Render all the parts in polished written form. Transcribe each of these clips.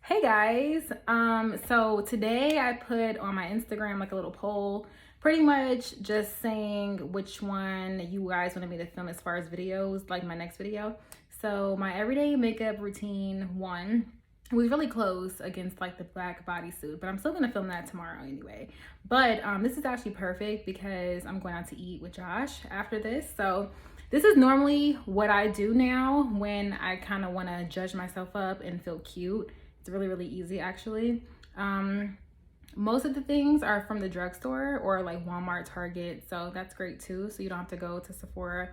Hey guys, so today I put on my Instagram like a little poll, pretty much just saying which one you guys wanted me to film as far as videos, like my next video. So my everyday makeup routine one was really close against like the black bodysuit, but I'm still gonna film that tomorrow anyway. But this is actually perfect because I'm going out to eat with Josh after this. So this is normally what I do now when I kind of want to judge myself up and feel cute. It's really easy actually. Most of the things are from the drugstore or like Walmart, Target, so that's great too. So you don't have to go to Sephora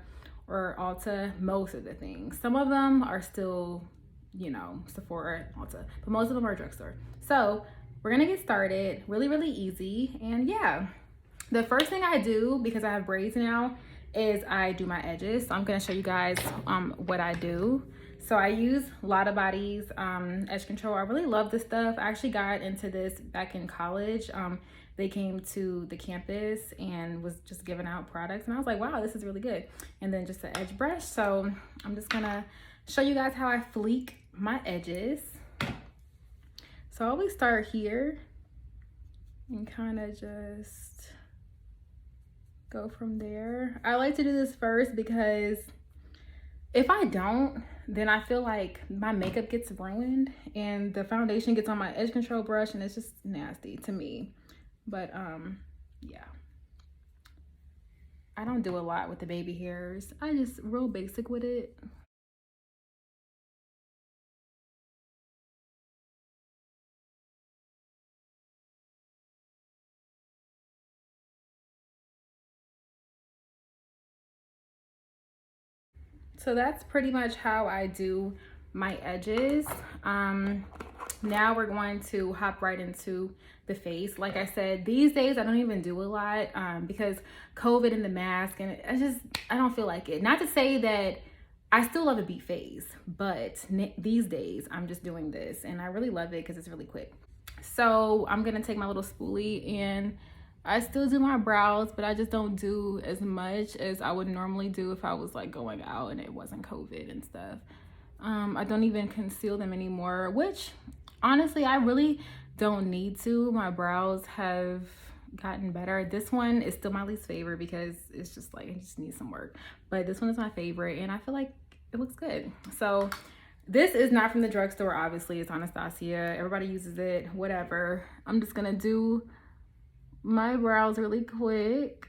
or Ulta. Most of the things. Some of them are still, Sephora, Ulta, but most of them are drugstore. So we're gonna get started. Really easy, and yeah. The first thing I do, because I have braids now, is I do my edges. So I'm gonna show you guys what I do. So I use Lotta Body's edge control. I really love this stuff. I actually got into this back in college. They came to the campus and was just giving out products, and I was like, wow, this is really good. And then just an edge brush. So I'm just gonna show you guys how I fleek my edges. So I always start here and kind of just go from there. I like to do this first because if I don't, then I feel like my makeup gets ruined and the foundation gets on my edge control brush and it's just nasty to me. But yeah, I don't do a lot with the baby hairs. I just real basic with it. So that's pretty much how I do my edges. Now we're going to hop right into the face. Like I said, these days I don't even do a lot because COVID and the mask, and I don't feel like it. Not to say that I still love a beat face, but these days I'm just doing this and I really love it because it's really quick. So I'm gonna take my little spoolie, and I still do my brows, but I just don't do as much as I would normally do if I was like going out and it wasn't COVID and stuff. I don't even conceal them anymore, which honestly, I really don't need to. My brows have gotten better. This one is still my least favorite because it's just like, it just needs some work. But this one is my favorite and I feel like it looks good. So this is not from the drugstore, obviously. It's Anastasia. Everybody uses it, whatever. I'm just gonna do my brows really quick,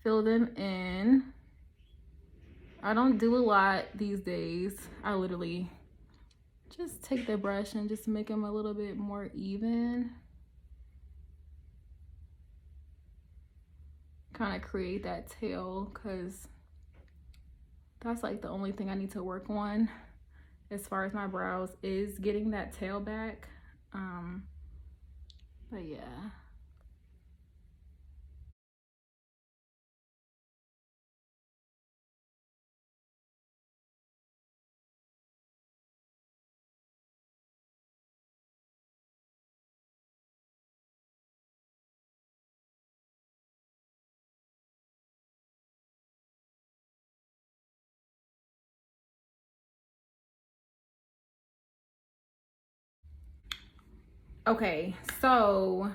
fill them in. I don't do a lot these days. I literally just take the brush and just make them a little bit more even. Kind of create that tail, because that's like the only thing I need to work on as far as my brows is getting that tail back. But yeah. Okay, so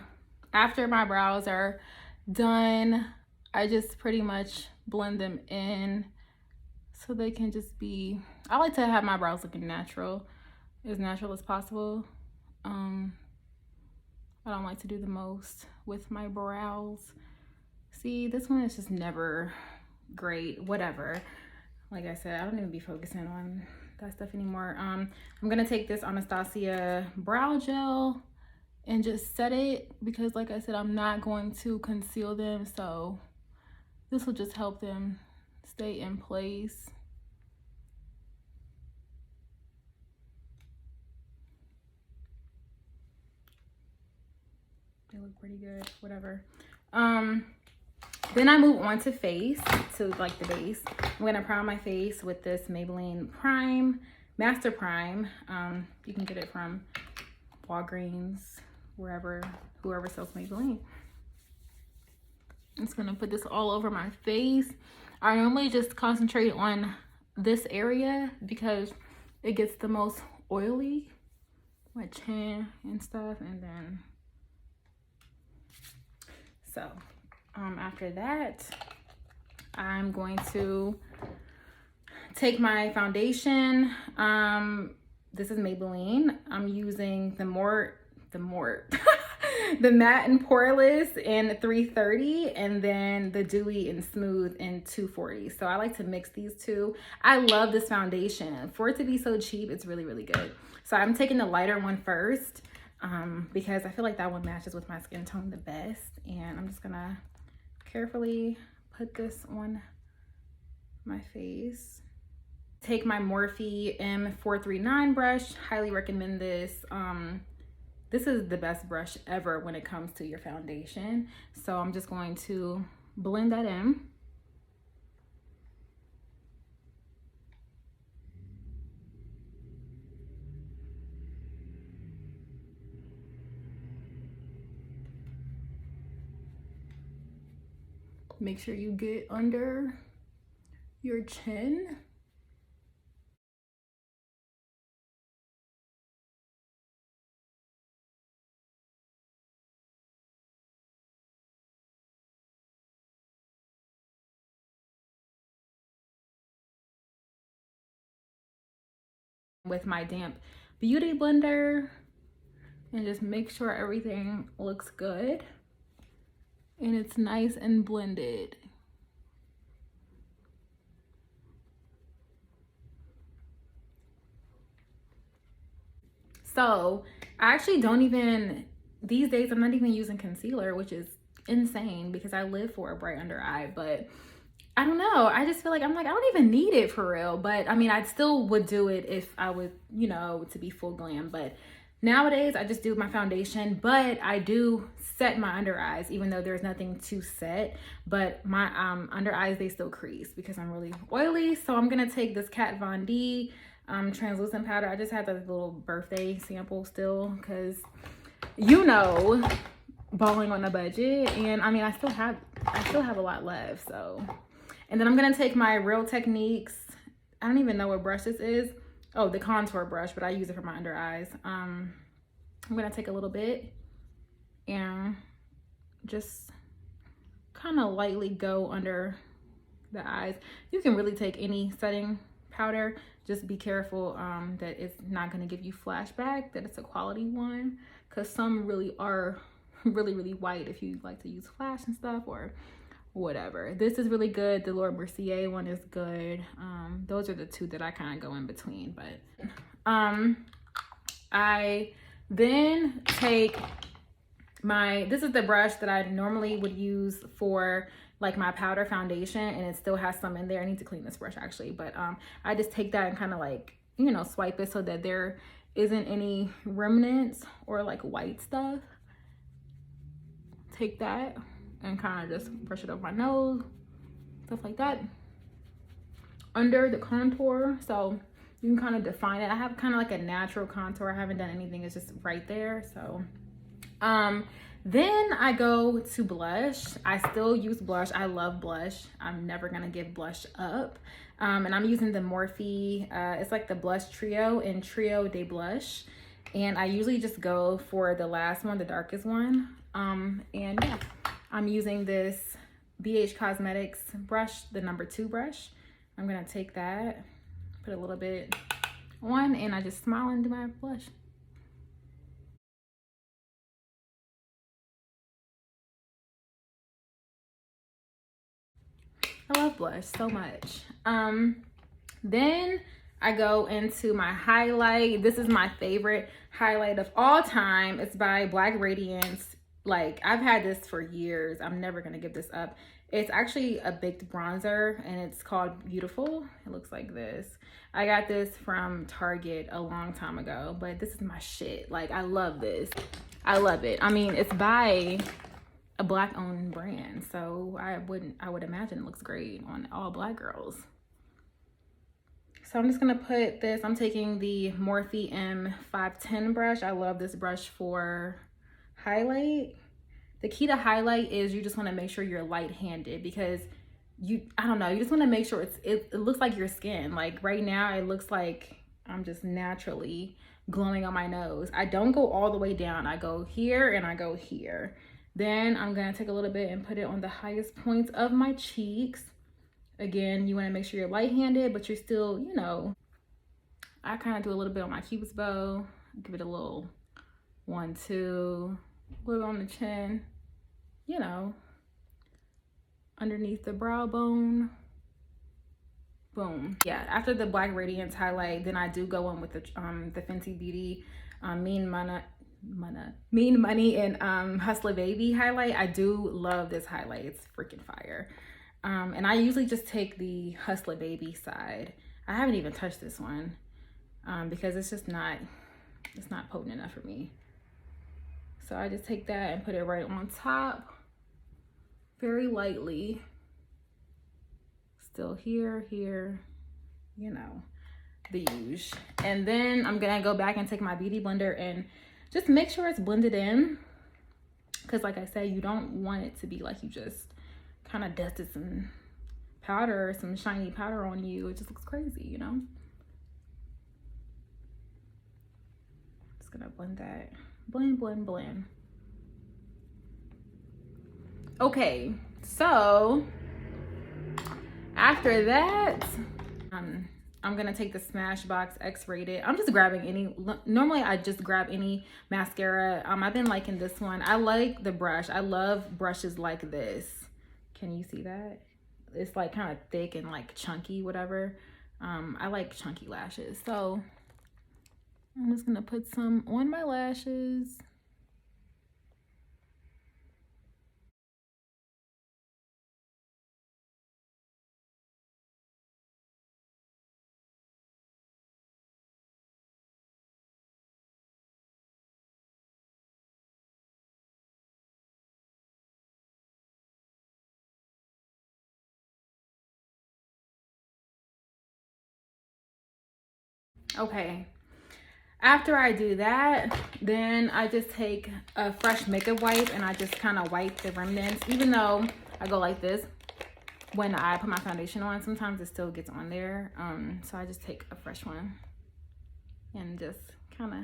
after my brows are done, I just pretty much blend them in so they can just be, I like to have my brows looking natural as possible. I don't like to do the most with my brows. See, this one is just never great, whatever. Like I said, I don't even be focusing on that stuff anymore. I'm gonna take this Anastasia brow gel and just set it, because like I said, I'm not going to conceal them, so this will just help them stay in place. They look pretty good, whatever. Then I move on to face, to like the base. I'm gonna prime my face with this Maybelline Prime, Master Prime. You can get it from Walgreens, whoever sells Maybelline. I'm just gonna put this all over my face. I normally just concentrate on this area because it gets the most oily. My my chin and stuff. And then, so after that, I'm going to take my foundation. This is Maybelline. I'm using the the matte and poreless in 330, and then the dewy and smooth in 240. So I like to mix these two. I love this foundation. For it to be so cheap, it's really, really good. So I'm taking the lighter one first because I feel like that one matches with my skin tone the best. And I'm just gonna carefully put this on my face. Take my Morphe M439 brush. Highly recommend this. This is the best brush ever when it comes to your foundation. So I'm just going to blend that in. Make sure you get under your chin. With my damp beauty blender and just make sure everything looks good and it's nice and blended. So I actually don't even, these days I'm not even using concealer, which is insane because I live for a bright under eye. But I don't know, I just feel like I don't even need it for real. But I mean, I still would do it if I was, you know, to be full glam. But nowadays I just do my foundation, but I do set my under eyes even though there's nothing to set. But my under eyes, they still crease because I'm really oily. So I'm gonna take this Kat Von D translucent powder. I just had the little birthday sample still because, you know, balling on a budget. And I mean, I still have a lot left. So, and then I'm gonna take my Real Techniques, I don't even know what brush this is. Oh, the contour brush, but I use it for my under eyes. I'm gonna take a little bit and just kind of lightly go under the eyes. You can really take any setting powder. Just be careful that it's not gonna give you flashback, that it's a quality one, because some really are really, really white if you like to use flash and stuff or whatever. This is really good. The Laura Mercier one is good. Those are the two that I kind of go in between. But I then take my, this is the brush that I normally would use for like my powder foundation, and it still has some in there. I need to clean this brush actually, but I just take that and kind of like, you know, swipe it so that there isn't any remnants or like white stuff. Take that and kind of just brush it up my nose, stuff like that, under the contour, so you can kind of define it. I have kind of like a natural contour. I haven't done anything, it's just right there. So then I go to blush. I still use blush. I love blush. I'm never gonna give blush up. And I'm using the Morphe, it's like the Blush Trio in Trio de Blush, and I usually just go for the last one, the darkest one. And yeah, I'm using this BH Cosmetics brush, the number 2 brush. I'm gonna take that, put a little bit on, and I just smile and do my blush. I love blush so much. Then I go into my highlight. This is my favorite highlight of all time. It's by Black Radiance. Like, I've had this for years. I'm never gonna give this up. It's actually a baked bronzer and it's called Beautiful. It looks like this. I got this from Target a long time ago, but this is my shit. Like, I love this. I love it. I mean, it's by a Black owned brand, so I would imagine it looks great on all Black girls. So I'm just gonna put this, I'm taking the Morphe M510 brush. I love this brush for highlight. The key to highlight is you just want to make sure you're light-handed, because I don't know, you just want to make sure it looks like your skin. Like right now it looks like I'm just naturally glowing on my nose. I don't go all the way down. I go here and I go here. Then I'm gonna take a little bit and put it on the highest points of my cheeks. Again, you wanna make sure you're light-handed, but you're still, you know, I kind of do a little bit on my cupid's bow. Give it a little 1, 2, a little on the chin, you know, underneath the brow bone. Boom. Yeah, after the Black Radiance highlight, then I do go in with the Fenty Beauty Mean Money and Hustler Baby highlight. I do love this highlight. It's freaking fire. And I usually just take the Hustler Baby side. I haven't even touched this one because it's just not, it's not potent enough for me. So I just take that and put it right on top, very lightly. Still here, you know, the huge. And then I'm gonna go back and take my beauty blender and just make sure it's blended in. Cause like I said, you don't want it to be like you just kind of dusted some powder, some shiny powder on you. It just looks crazy, you know? Just gonna blend that, blend, blend, blend. Okay, so after that, I'm gonna take the Smashbox X-Rated. I'm just grabbing any, normally I just grab any mascara. I've been liking this one. I like the brush. I love brushes like this. Can you see that? It's like kind of thick and like chunky, whatever. I like chunky lashes. So I'm just gonna put some on my lashes. Okay, after I do that, then I just take a fresh makeup wipe and I just kind of wipe the remnants. Even though I go like this when I put my foundation on, sometimes it still gets on there. So I just take a fresh one and just kind of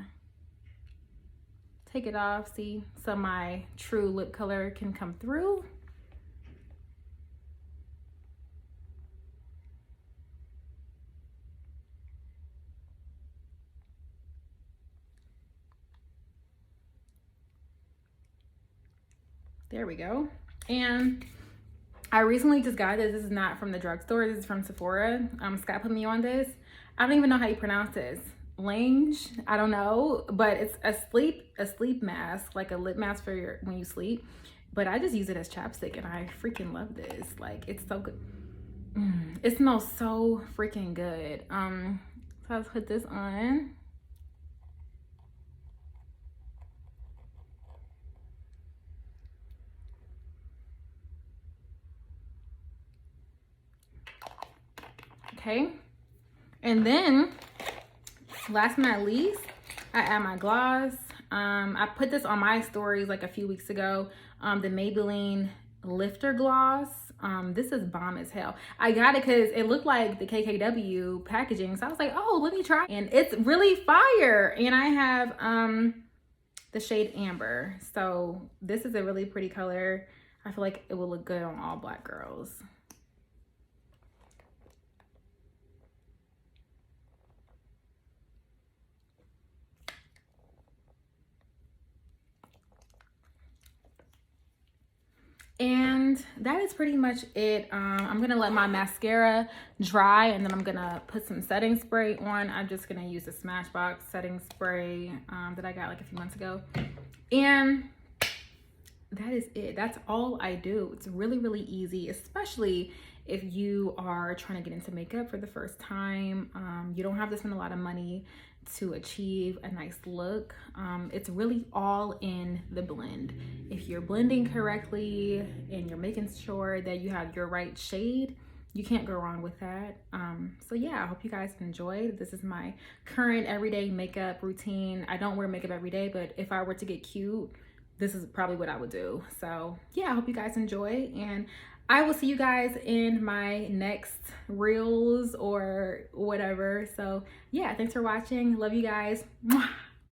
take it off, see, so my true lip color can come through. There we go. And I recently just got this. This is not from the drugstore. This is from Sephora. Scott put me on this. I don't even know how you pronounce this. Lange, I don't know, but it's a sleep mask, like a lip mask for your when you sleep. But I just use it as chapstick and I freaking love this. Like, it's so good. It smells so freaking good. So I'll put this on. Okay, and then last but not least, I add my gloss. I put this on my stories like a few weeks ago. The Maybelline Lifter Gloss. This is bomb as hell. I got it because it looked like the KKW packaging, so I was like, oh, let me try. And it's really fire. And I have the shade Amber. So this is a really pretty color. I feel like it will look good on all black girls. And that is pretty much it. I'm gonna let my mascara dry and then I'm gonna put some setting spray on. I'm just gonna use the Smashbox setting spray that I got like a few months ago. And that is it. That's all I do. It's really, really easy, especially if you are trying to get into makeup for the first time. You don't have to spend a lot of money to achieve a nice look. It's really all in the blend. If you're blending correctly and you're making sure that you have your right shade, you can't go wrong with that. So yeah, I hope you guys enjoyed. This is my current everyday makeup routine. I don't wear makeup every day, but if I were to get cute, this is probably what I would do. So yeah, I hope you guys enjoy, and I will see you guys in my next reels or whatever. So yeah, thanks for watching. Love you guys. Mwah.